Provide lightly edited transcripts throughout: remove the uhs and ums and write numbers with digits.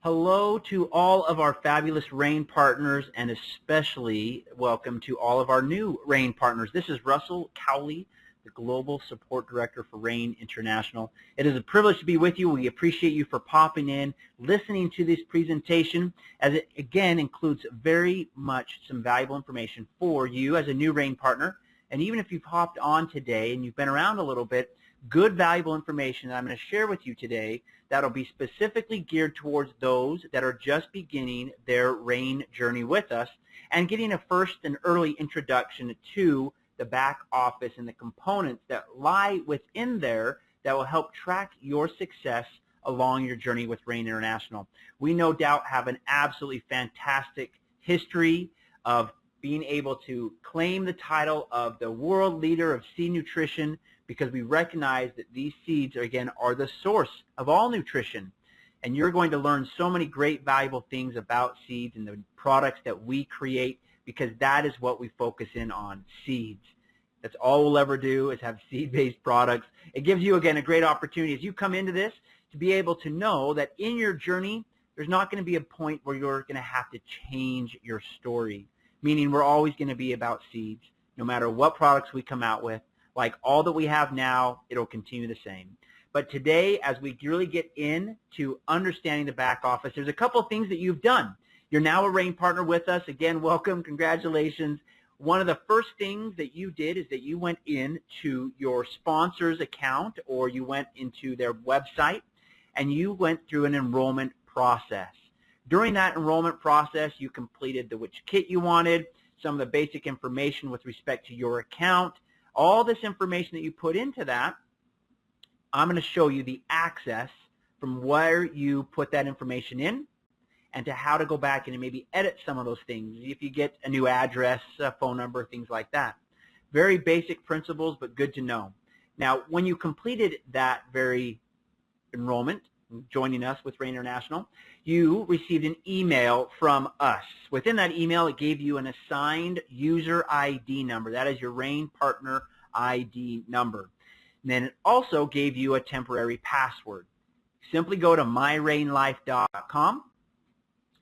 Hello to all of our fabulous RAIN partners, and especially welcome to all of our new RAIN partners. This is Russel Cowley, the Global Support Director for RAIN International. It is a privilege to be with you. We appreciate you for popping in, listening to this presentation, as it again includes very much some valuable information for you as a new RAIN partner. And even if you've hopped on today and you've been around a little bit, good valuable information that I'm going to share with you today that'll be specifically geared towards those that are just beginning their RAIN journey with us and getting a first and early introduction to the back office and the components that lie within there that will help track your success along your journey with RAIN International. We no doubt have an absolutely fantastic history of being able to claim the title of the world leader of seed nutrition, because we recognize that these seeds, again, are the source of all nutrition. And you're going to learn so many great, valuable things about seeds and the products that we create, because that is what we focus in on, seeds. That's all we'll ever do is have seed-based products. It gives you, again, a great opportunity as you come into this to be able to know that in your journey, there's not going to be a point where you're going to have to change your story, meaning we're always going to be about seeds, no matter what products we come out with. Like all that we have now, it'll continue the same. But today, as we really get into understanding the back office, there's a couple of things that you've done. You're now a RAIN partner with us. Again, welcome, congratulations. One of the first things that you did is that you went into your sponsor's account, or you went into their website, and you went through an enrollment process. During that enrollment process, you completed which kit you wanted, some of the basic information with respect to your account. All this information that you put into that, I'm going to show you the access from where you put that information in and to how to go back in and maybe edit some of those things if you get a new address, a phone number, things like that. Very basic principles, but good to know. Now, when you completed that very enrollment, joining us with RAIN International, you received an email from us. Within that email, it gave you an assigned user ID number. That is your RAIN partner ID number. And then it also gave you a temporary password. Simply go to myrainlife.com.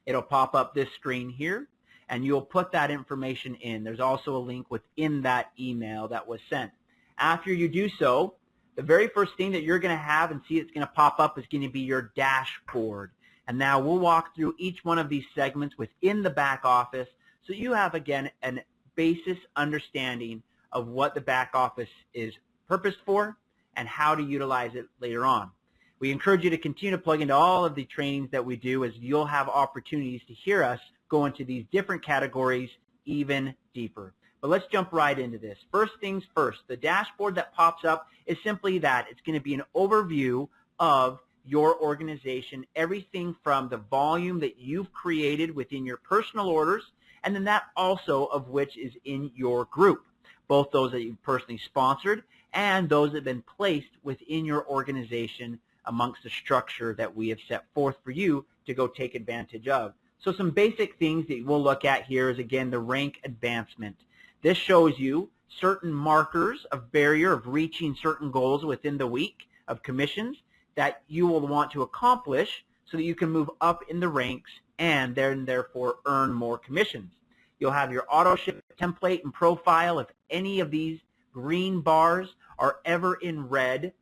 It'll pop up this screen here, and you'll put that information in. There's also a link within that email that was sent. After you do so, the very first thing that you're going to have and see it's going to pop up is going to be your dashboard. And now we'll walk through each one of these segments within the back office so you have, again, a basis understanding of what the back office is purposed for and how to utilize it later on. We encourage you to continue to plug into all of the trainings that we do, as you'll have opportunities to hear us go into these different categories even deeper. But let's jump right into this. First things first, the dashboard that pops up is simply that. It's going to be an overview of your organization, everything from the volume that you've created within your personal orders, and then that also of which is in your group, both those that you've personally sponsored and those that have been placed within your organization amongst the structure that we have set forth for you to go take advantage of. So some basic things that we'll look at here is, again, the rank advancement. This shows you certain markers of barrier of reaching certain goals within the week of commissions that you will want to accomplish so that you can move up in the ranks and then therefore earn more commissions. You'll have your auto ship template and profile. If any of these green bars are ever in red,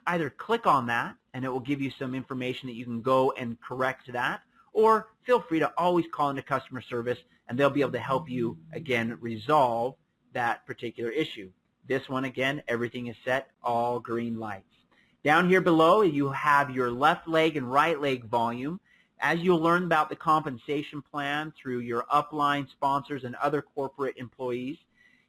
either click on that and it will give you some information that you can go and correct that, or feel free to always call into customer service and they'll be able to help you, again, resolve that particular issue. This one, again, everything is set, all green lights. Down here below, you have your left leg and right leg volume. As you'll learn about the compensation plan through your upline sponsors and other corporate employees,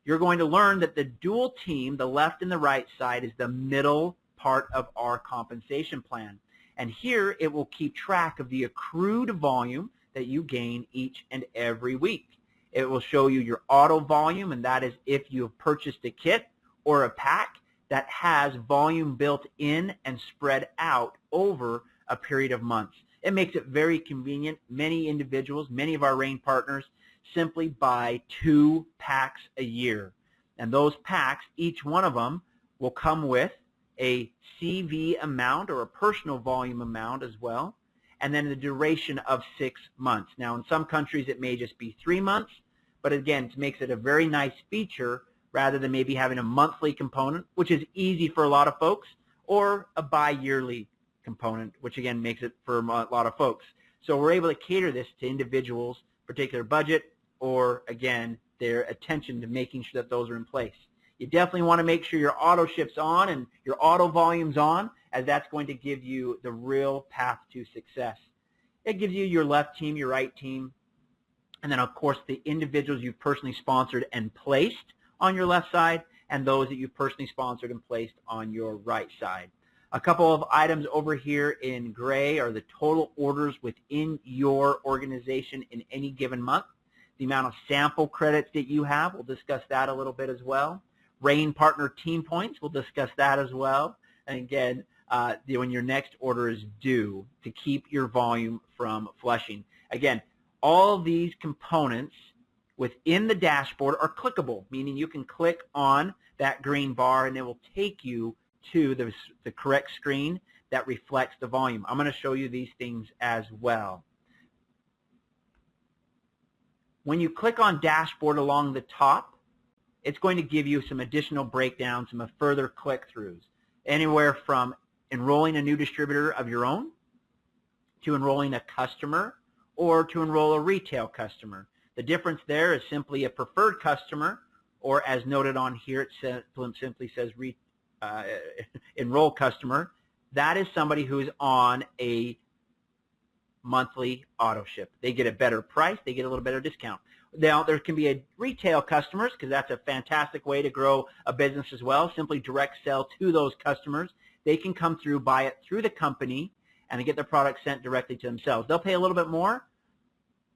you're going to learn that the dual team, the left and the right side, is the middle part of our compensation plan. And here it will keep track of the accrued volume that you gain each and every week. It will show you your auto volume, and that is if you have purchased a kit or a pack that has volume built in and spread out over a period of months. It makes it very convenient. Many individuals, many of our RAIN partners, simply buy 2 packs a year. And those packs, each one of them, will come with a CV amount or a personal volume amount as well. and then the duration of 6 months. Now, in some countries, it may just be 3 months, but again, it makes it a very nice feature rather than maybe having a monthly component, which is easy for a lot of folks, or a bi-yearly component, which again makes it for a lot of folks. So we're able to cater this to individuals' particular budget, or again, their attention to making sure that those are in place. You definitely want to make sure your auto ship's on and your auto volume's on, as that's going to give you the real path to success. It gives you your left team, your right team, and then of course the individuals you've personally sponsored and placed on your left side, and those that you've personally sponsored and placed on your right side. A couple of items over here in gray are the total orders within your organization in any given month, the amount of sample credits that you have. We'll discuss that a little bit as well. Rain Partner Team Points, we'll discuss that as well. And again, when your next order is due, to keep your volume from flushing. Again, all of these components within the dashboard are clickable, meaning you can click on that green bar and it will take you to the correct screen that reflects the volume. I'm going to show you these things as well. When you click on dashboard along the top, it's going to give you some additional breakdowns, some further click-throughs, anywhere from enrolling a new distributor of your own, to enrolling a customer, or to enroll a retail customer. The difference there is simply a preferred customer, or as noted on here, it simply says enroll customer. That is somebody who's on a monthly auto ship. They get a better price, they get a little better discount. Now, there can be a retail customers, because that's a fantastic way to grow a business as well. Simply direct sell to those customers. They can come through, buy it through the company, and they get their product sent directly to themselves. They'll pay a little bit more,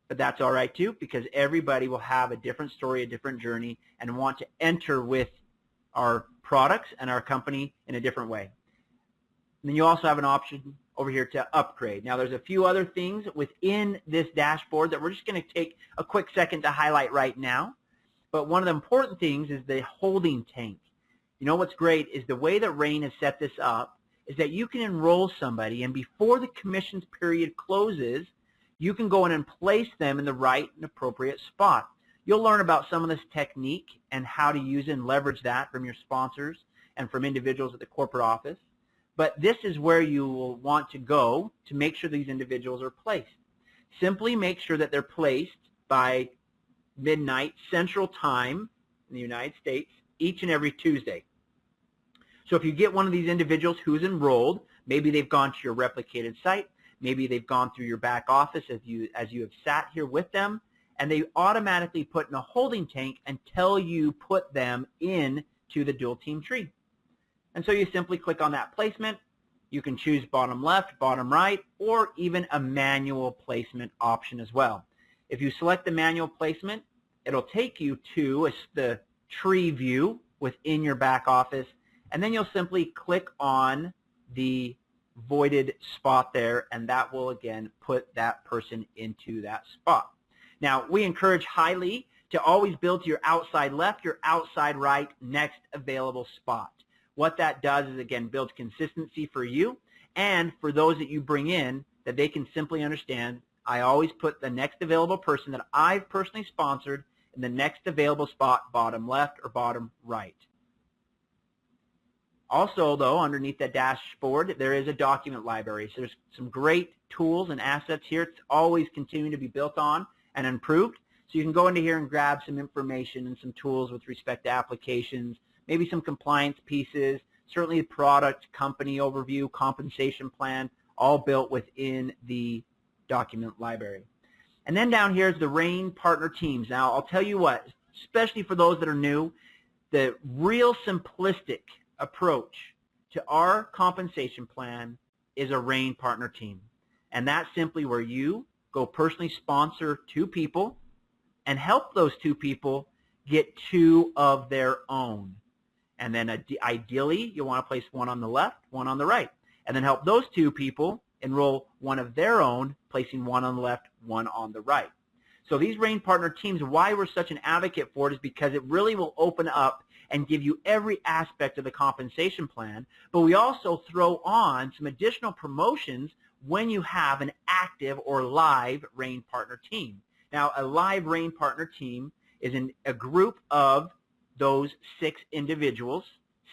but that's all right too, because everybody will have a different story, a different journey, and want to enter with our products and our company in a different way. And then you also have an option over here to upgrade. Now, there's a few other things within this dashboard that we're just going to take a quick second to highlight right now. But one of the important things is the holding tank. You know what's great is the way that Rain has set this up is that you can enroll somebody, and before the commissions period closes, you can go in and place them in the right and appropriate spot. You'll learn about some of this technique and how to use and leverage that from your sponsors and from individuals at the corporate office. But this is where you will want to go to make sure these individuals are placed. Simply make sure that they're placed by midnight Central Time in the United States each and every Tuesday. So if you get one of these individuals who's enrolled, maybe they've gone to your replicated site, maybe they've gone through your back office as you have sat here with them, and they automatically put in a holding tank until you put them into the dual team tree. And so you simply click on that placement. You can choose bottom left, bottom right, or even a manual placement option as well. If you select the manual placement, it'll take you to the tree view within your back office, and then you'll simply click on the voided spot there, and that will again put that person into that spot. Now, we encourage highly to always build to your outside left, your outside right, next available spot. What that does is, again, builds consistency for you and for those that you bring in, that they can simply understand, I always put the next available person that I've personally sponsored in the next available spot, bottom left or bottom right. Also, though, underneath that dashboard, there is a document library. So there's some great tools and assets here. It's always continuing to be built on and improved. So you can go into here and grab some information and some tools with respect to applications, maybe some compliance pieces, certainly the product, company overview, compensation plan, all built within the document library. And then down here is the Rain Partner Teams. Now, I'll tell you what, especially for those that are new, the real simplistic approach to our compensation plan is a Rain Partner Team. And that's simply where you go personally sponsor 2 people and help those 2 people get 2 of their own. And then ideally, you want to place one on the left, one on the right, and then help those 2 people enroll one of their own, placing one on the left, one on the right. So these Rain Partner Teams, why we're such an advocate for it is because it really will open up and give you every aspect of the compensation plan, but we also throw on some additional promotions when you have an active or live Rain Partner team. Now, a live Rain Partner team is a group of those 6 individuals,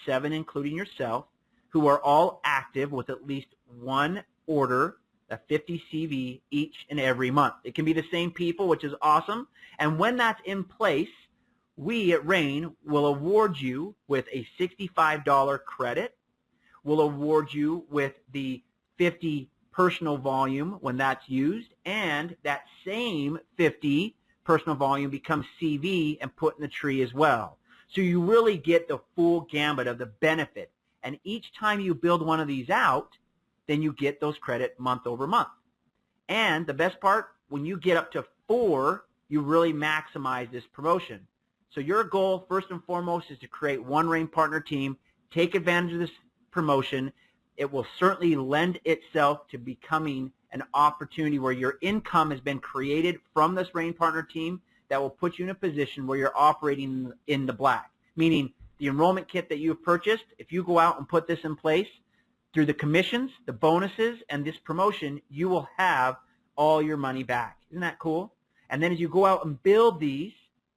7 including yourself, who are all active with at least one order, a 50 CV each and every month. It can be the same people, which is awesome. And when that's in place, we at Rain will award you with a $65 credit. We'll award you with the 50 personal volume when that's used, and that same 50 personal volume becomes CV and put in the tree as well. So you really get the full gambit of the benefit. And each time you build one of these out, then you get those credit month over month. And the best part, when you get up to 4, you really maximize this promotion. So your goal, first and foremost, is to create one Rain Partner team. Take advantage of this promotion. It will certainly lend itself to becoming an opportunity where your income has been created from this Rain Partner team that will put you in a position where you're operating in the black, meaning the enrollment kit that you've purchased, if you go out and put this in place, through the commissions, the bonuses, and this promotion, you will have all your money back. Isn't that cool? And then as you go out and build these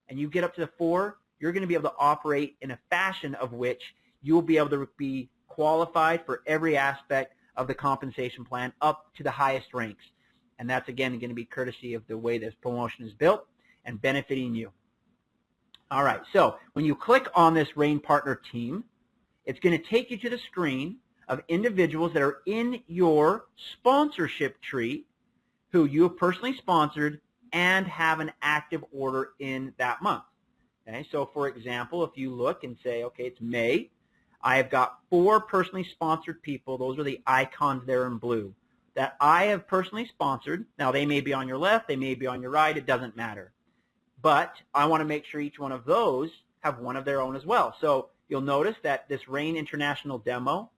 and you get up to the 4, you're going to be able to operate in a fashion of which you will be able to be qualified for every aspect of the compensation plan up to the highest ranks. And that's, again, going to be courtesy of the way this promotion is built and benefiting you. All right, so when you click on this Rain Partner team, it's going to take you to the screen of individuals that are in your sponsorship tree who you have personally sponsored and have an active order in that month. Okay, so for example, if you look and say, okay, it's May, I have got 4 personally sponsored people. Those are the icons there in blue that I have personally sponsored. Now, they may be on your left, they may be on your right, it doesn't matter. But I want to make sure each one of those have one of their own as well. So you'll notice that this Rain International demo,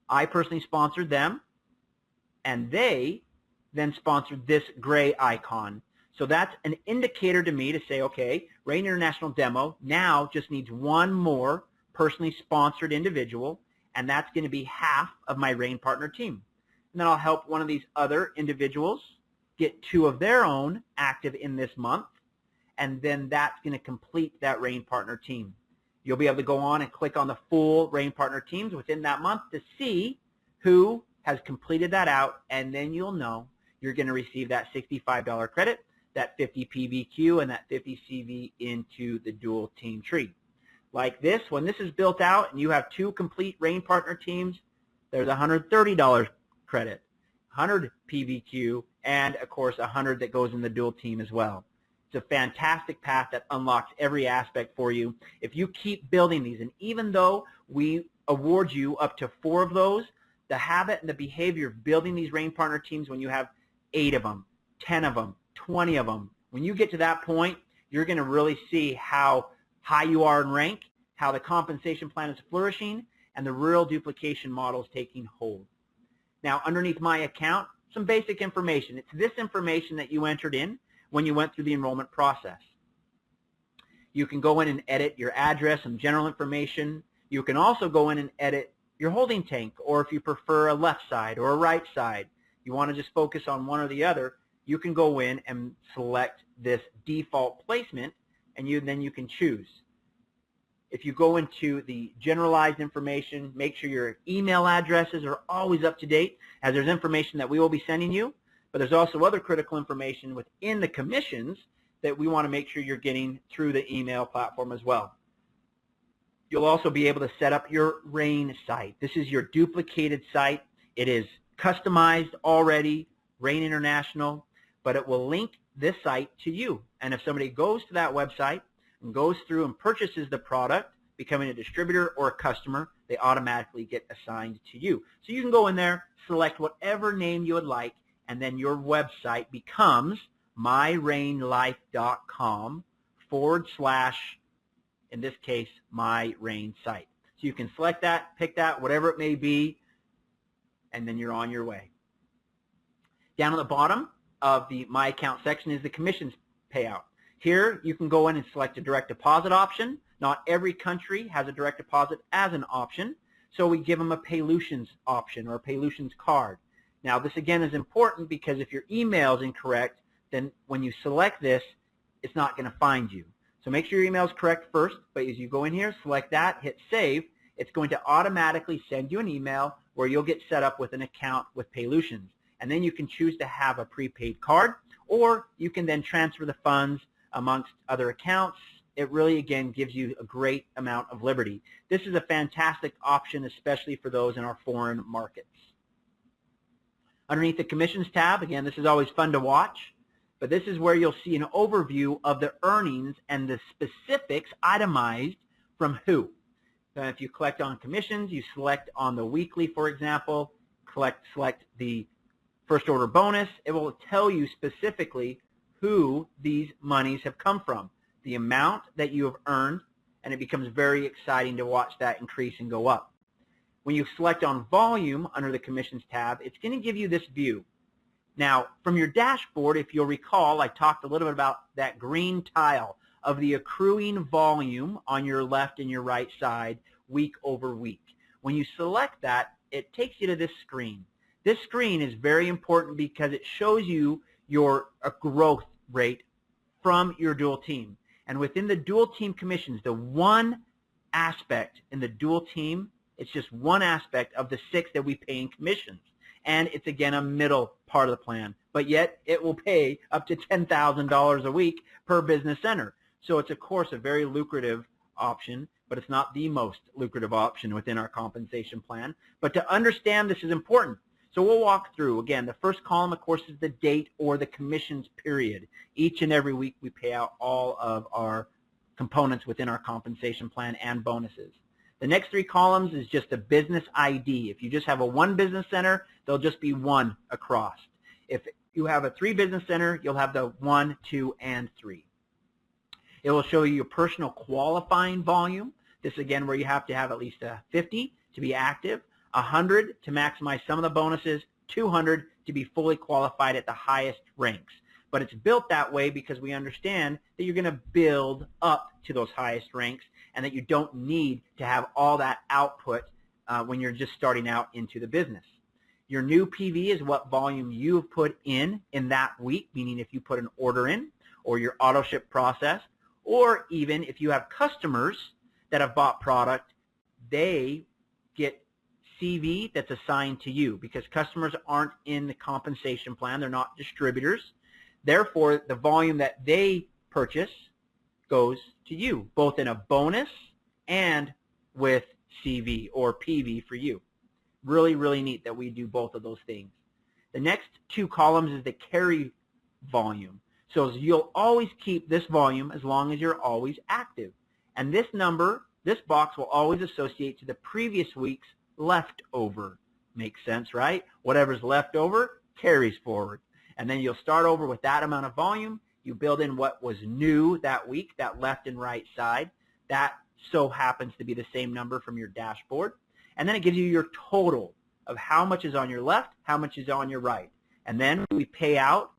I personally sponsored them, and they then sponsored this gray icon. So that's an indicator to me to say, okay, Rain International demo now just needs one more personally sponsored individual, and that's going to be half of my Rain Partner team. And then I'll help one of these other individuals get 2 of their own active in this month, and then that's going to complete that Rain Partner team. You'll be able to go on and click on the full Rain Partner teams within that month to see who has completed that out, and then you'll know you're going to receive that $65 credit, that 50 PVQ, and that 50 CV into the dual team tree. Like this, when this is built out and you have 2 complete Rain Partner teams, there's $130 credit, 100 PVQ, and of course 100 that goes in the dual team as well. It's a fantastic path that unlocks every aspect for you. If you keep building these, and even though we award you up to 4 of those, the habit and the behavior of building these Rain Partner teams, when you have 8 of them, 10 of them, 20 of them, when you get to that point, you're going to really see how high you are in rank, how the compensation plan is flourishing, and the real duplication model is taking hold. Now, underneath my account, some basic information. It's this information that you entered in when you went through the enrollment process. You can go in and edit your address and general information. You can also go in and edit your holding tank, or if you prefer a left side or a right side, you want to just focus on one or the other, you can go in and select this default placement, and then you can choose. If you go into the generalized information, make sure your email addresses are always up to date, as there's information that we will be sending you, but there's also other critical information within the commissions that we want to make sure you're getting through the email platform as well. You'll also be able to set up your Rain site. This is your duplicated site. It is customized already, Rain International, but it will link this site to you. And if somebody goes to that website and goes through and purchases the product, becoming a distributor or a customer, they automatically get assigned to you. So you can go in there, select whatever name you would like, and then your website becomes myrainlife.com / in this case, my Rain site. So you can select that, pick that, whatever it may be, and then you're on your way. Down at the bottom of the My Account section is the commissions payout. Here you can go in and select a direct deposit option. Not every country has a direct deposit as an option, so we give them a Paylutions option or a Paylutions card. Now, this again is important because if your email is incorrect, then when you select this, it's not going to find you. So make sure your email is correct first, but as you go in here, select that, hit save, it's going to automatically send you an email where you'll get set up with an account with Paylutions. And then you can choose to have a prepaid card, or you can then transfer the funds amongst other accounts. It really, again, gives you a great amount of liberty. This is a fantastic option, especially for those in our foreign markets. Underneath the Commissions tab, again, this is always fun to watch, but this is where you'll see an overview of the earnings and the specifics itemized from who. So if you collect on commissions, you select on the weekly, for example, select the first order bonus, it will tell you specifically who these monies have come from, the amount that you have earned, and it becomes very exciting to watch that increase and go up. When you select on volume under the Commissions tab, it's going to give you this view. Now, from your dashboard, if you'll recall, I talked a little bit about that green tile of the accruing volume on your left and your right side week over week. When you select that, it takes you to this screen. This screen is very important because it shows you your growth rate from your dual team. And within the dual team commissions, the one aspect in the dual team, it's just one aspect of the 6 that we pay in commissions. And it's, again, a middle part of the plan. But yet it will pay up to $10,000 a week per business center. So it's, of course, a very lucrative option, but it's not the most lucrative option within our compensation plan. But to understand this is important. So we'll walk through. Again, the first column, of course, is the date or the commissions period. Each and every week we pay out all of our components within our compensation plan and bonuses. The next 3 columns is just a business ID. If you just have a 1 business center, there'll just be 1 across. If you have a 3 business center, you'll have the 1, 2, and 3. It will show you your personal qualifying volume. This, again, where you have to have at least a 50 to be active, 100 to maximize some of the bonuses, 200 to be fully qualified at the highest ranks. But it's built that way because we understand that you're going to build up to those highest ranks and that you don't need to have all that output when you're just starting out into the business. Your new PV is what volume you've put in that week, meaning if you put an order in or your auto ship process, or even if you have customers that have bought product, they get CV that's assigned to you because customers aren't in the compensation plan. They're not distributors. Therefore, the volume that they purchase goes to you, both in a bonus and with CV or PV for you. Really, really neat that we do both of those things. The next 2 columns is the carry volume. So you'll always keep this volume as long as you're always active. And this number, this box will always associate to the previous week's leftover. Makes sense, right? Whatever's left over carries forward. And then you'll start over with that amount of volume. You build in what was new that week, that left and right side. That so happens to be the same number from your dashboard. And then it gives you your total of how much is on your left, how much is on your right. And then we pay out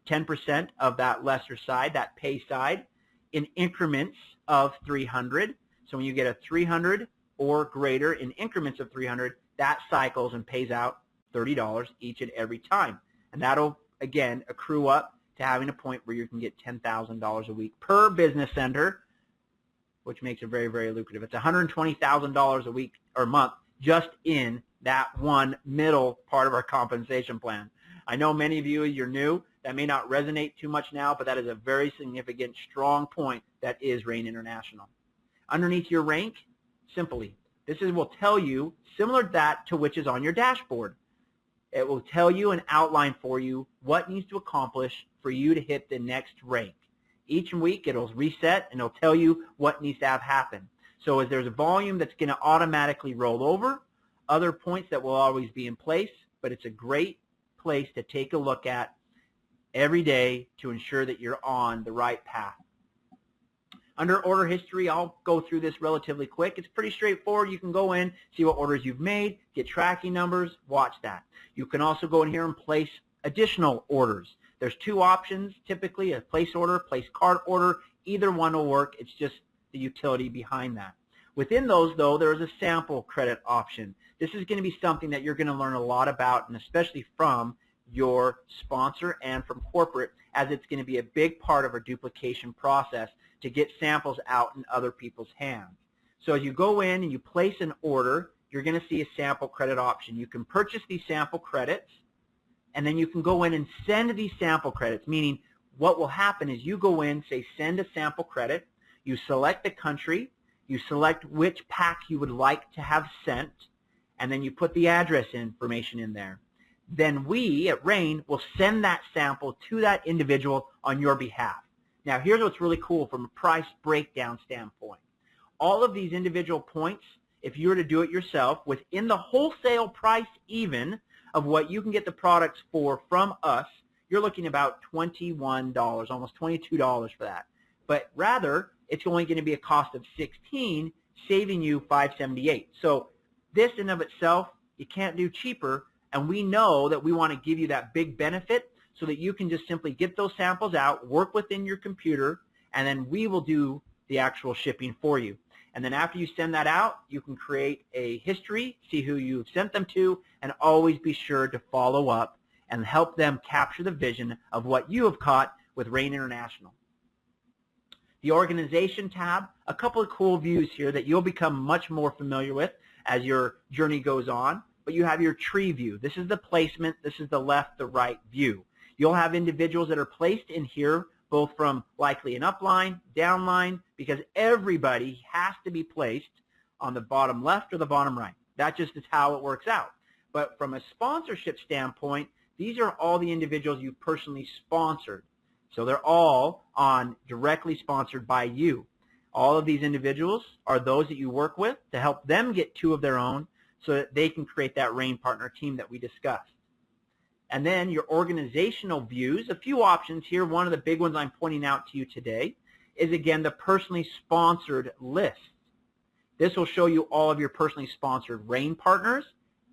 10% of that lesser side, that pay side, in increments of 300. So when you get a 300 or greater in increments of 300, that cycles and pays out $30 each and every time. And that'll, again, accrue up to having a point where you can get $10,000 a week per business center, which makes it very, very lucrative. It's $120,000 a week or month just in that one middle part of our compensation plan. I know many of you, you're new. That may not resonate too much now, but that is a very significant, strong point that is Rain International. Underneath your rank, simply, this will tell you, similar to that to which is on your dashboard. It will tell you and outline for you what needs to accomplish for you to hit the next rank. Each week it'll reset and it'll tell you what needs to have happen. So as there's a volume that's going to automatically roll over, other points that will always be in place, but it's a great place to take a look at every day to ensure that you're on the right path. Under order history, I'll go through this relatively quick. It's pretty straightforward. You can go in, see what orders you've made, get tracking numbers, watch that. You can also go in here and place additional orders. There's 2 options, typically, a place order, place card order. Either one will work. It's just the utility behind that. Within those, though, there is a sample credit option. This is going to be something that you're going to learn a lot about, and especially from your sponsor and from corporate, as it's going to be a big part of our duplication process to get samples out in other people's hands. So as you go in and you place an order, you're going to see a sample credit option. You can purchase these sample credits, and then you can go in and send these sample credits, meaning what will happen is you go in, say send a sample credit, you select the country, you select which pack you would like to have sent, and then you put the address information in there. Then we at RAIN will send that sample to that individual on your behalf. Now here's what's really cool from a price breakdown standpoint. All of these individual points, if you were to do it yourself, within the wholesale price even of what you can get the products for from us, you're looking about $21, almost $22 for that. But rather, it's only going to be a cost of $16, saving you $5.78. So this in of itself, you can't do cheaper, and we know that we want to give you that big benefit so that you can just simply get those samples out, work within your computer, and then we will do the actual shipping for you. And then after you send that out, you can create a history, see who you've sent them to, and always be sure to follow up and help them capture the vision of what you have caught with RAIN International. The organization tab, a couple of cool views here that you'll become much more familiar with as your journey goes on, but you have your tree view. This is the placement, this is the left, the right view. You'll have individuals that are placed in here, both from likely an upline, downline, because everybody has to be placed on the bottom left or the bottom right. That just is how it works out. But from a sponsorship standpoint, these are all the individuals you personally sponsored. So they're all on directly sponsored by you. All of these individuals are those that you work with to help them get two of their own so that they can create that RAIN partner team that we discussed. And then your organizational views, a few options here. One of the big ones I'm pointing out to you today is, again, the personally sponsored list. This will show you all of your personally sponsored RAIN partners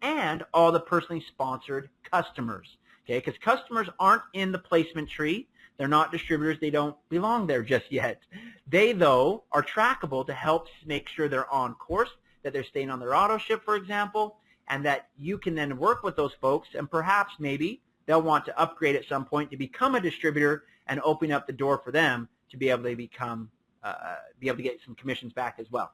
and all the personally sponsored customers, okay? Because customers aren't in the placement tree. They're not distributors. They don't belong there just yet. They, though, are trackable to help make sure they're on course, that they're staying on their auto ship, for example, and that you can then work with those folks, and perhaps maybe they'll want to upgrade at some point to become a distributor and open up the door for them to be able to be able to get some commissions back as well.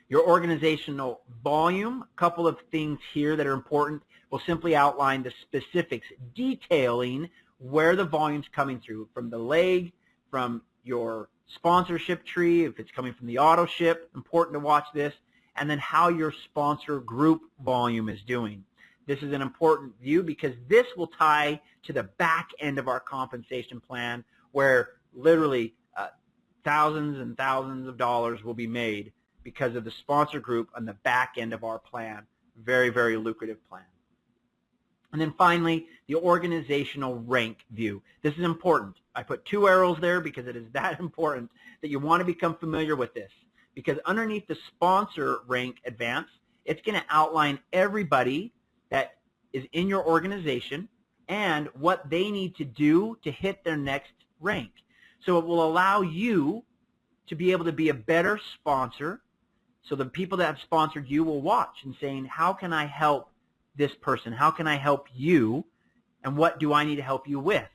Your organizational volume, a couple of things here that are important. We'll simply outline the specifics, detailing where the volume's coming through, from the leg, from your sponsorship tree, if it's coming from the auto ship, important to watch this, and then how your sponsor group volume is doing. This is an important view because this will tie to the back end of our compensation plan, where literally thousands and thousands of dollars will be made because of the sponsor group on the back end of our plan. Very, very lucrative plan. And then finally, the organizational rank view. This is important. I put two arrows there because it is that important that you want to become familiar with this. Because underneath the sponsor rank advance, it's going to outline everybody that is in your organization and what they need to do to hit their next rank. So it will allow you to be able to be a better sponsor. So the people that have sponsored you will watch and saying, how can I help this person? How can I help you? And what do I need to help you with?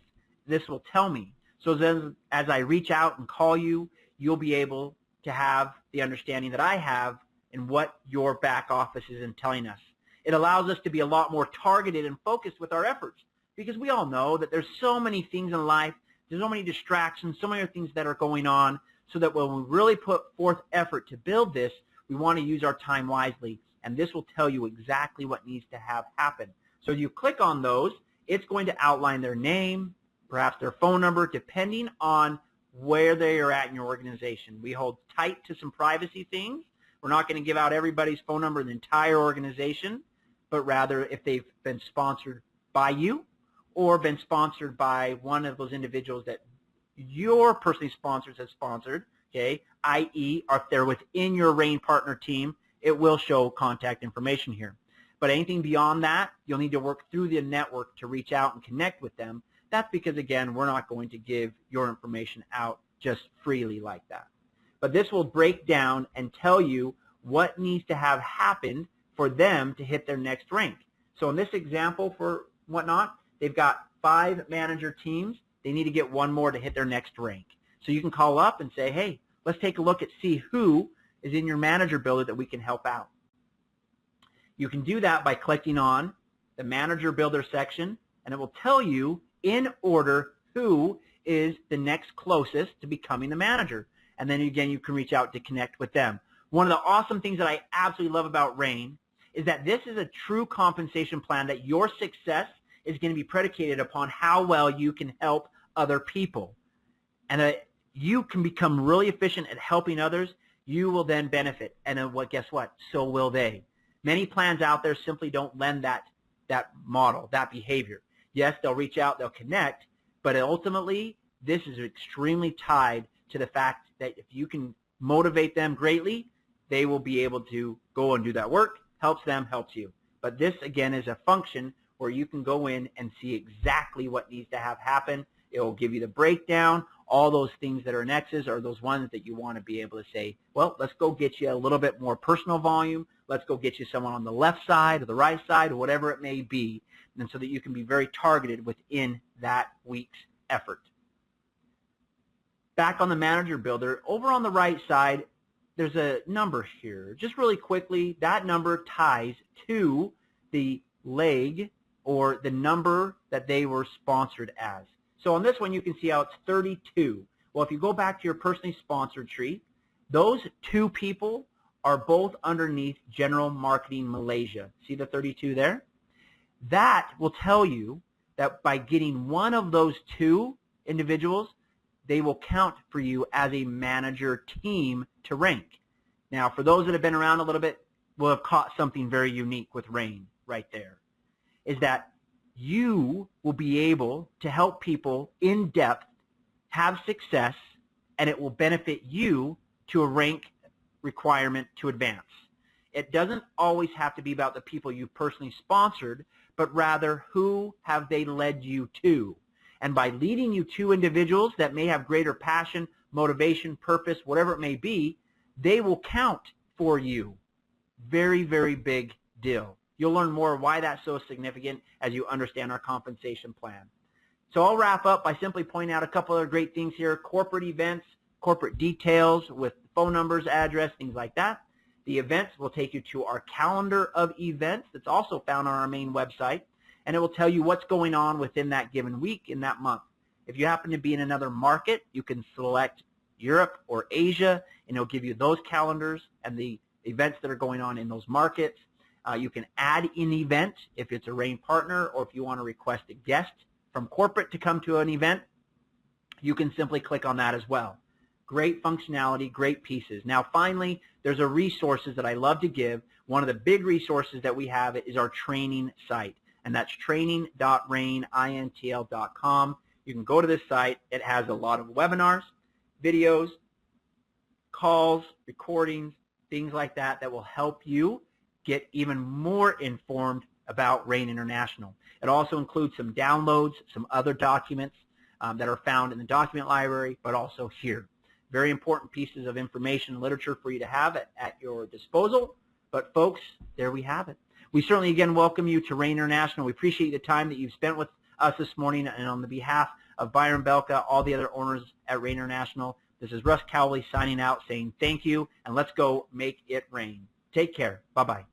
This will tell me. So then as I reach out and call you, you'll be able to have the understanding that I have in what your back office is telling us. It allows us to be a lot more targeted and focused with our efforts, because we all know that there's so many things in life, there's so many distractions, so many things that are going on, so that when we really put forth effort to build this, we want to use our time wisely, and this will tell you exactly what needs to have happen. So if you click on those, it's going to outline their name, perhaps their phone number, depending on where they are at in your organization. We hold tight to some privacy things. We're not going to give out everybody's phone number in the entire organization, but rather if they've been sponsored by you or been sponsored by one of those individuals that your personally sponsors have sponsored, okay, i.e. if they're within your RAIN partner team, it will show contact information here. But anything beyond that, you'll need to work through the network to reach out and connect with them. That's because, again, we're not going to give your information out just freely like that. but this will break down and tell you what needs to have happened for them to hit their next rank. So in this example for Whatnot, they've got 5 manager teams. They need to get 1 more to hit their next rank. So you can call up and say, hey, let's take a look at see who is in your manager builder that we can help out. You can do that by clicking on the manager builder section, and it will tell you in order who is the next closest to becoming the manager. And then again, you can reach out to connect with them. One of the awesome things that I absolutely love about Rain is that this is a true compensation plan that your success is going to be predicated upon how well you can help other people. And that you can become really efficient at helping others, you will then benefit. And then guess what? So will they. Many plans out there simply don't lend that model, that behavior. Yes, they'll reach out, they'll connect, but ultimately this is extremely tied to the fact that if you can motivate them greatly, they will be able to go and do that work. Helps them, helps you. But this, again, is a function where you can go in and see exactly what needs to have happen. It will give you the breakdown. All those things that are in X's are those ones that you want to be able to say, well, let's go get you a little bit more personal volume. Let's go get you someone on the left side or the right side or whatever it may be, and so that you can be very targeted within that week's effort. Back on the manager builder, over on the right side, there's a number here. Just really quickly, that number ties to the leg or the number that they were sponsored as. So on this one, you can see how it's 32. Well, if you go back to your personally sponsored tree, those 2 people are both underneath General Marketing Malaysia. See the 32 there? That will tell you that by getting one of those 2 individuals, they will count for you as a manager team to rank. Now, for those that have been around a little bit, will have caught something very unique with Rain right there, is that you will be able to help people in depth have success, and it will benefit you to a rank requirement to advance. It doesn't always have to be about the people you personally sponsored, but rather who have they led you to. And by leading you to individuals that may have greater passion, motivation, purpose, whatever it may be, they will count for you. Very, very big deal. You'll learn more why that's so significant as you understand our compensation plan. So I'll wrap up by simply pointing out a couple other great things here. Corporate events, corporate details with phone numbers, address, things like that. The events will take you to our calendar of events that's also found on our main website, and it will tell you what's going on within that given week in that month. If you happen to be in another market, you can select Europe or Asia, and it'll give you those calendars and the events that are going on in those markets. You can add an event if it's a Rain partner, or if you want to request a guest from corporate to come to an event, you can simply click on that as well. Great functionality, great pieces. Now finally, there's a resources that I love to give. One of the big resources that we have is our training site, and that's training.rainintl.com. You can go to this site. It has a lot of webinars, videos, calls, recordings, things like that that will help you get even more informed about Rain International. It also includes some downloads, some other documents that are found in the document library, but also here. Very important pieces of information and literature for you to have at your disposal. But folks, there we have it. We certainly again welcome you to Rain International. We appreciate the time that you've spent with us this morning, and on the behalf of Byron Belka, all the other owners at Rain International, this is Russ Cowley signing out saying thank you, and let's go make it rain. Take care. Bye-bye.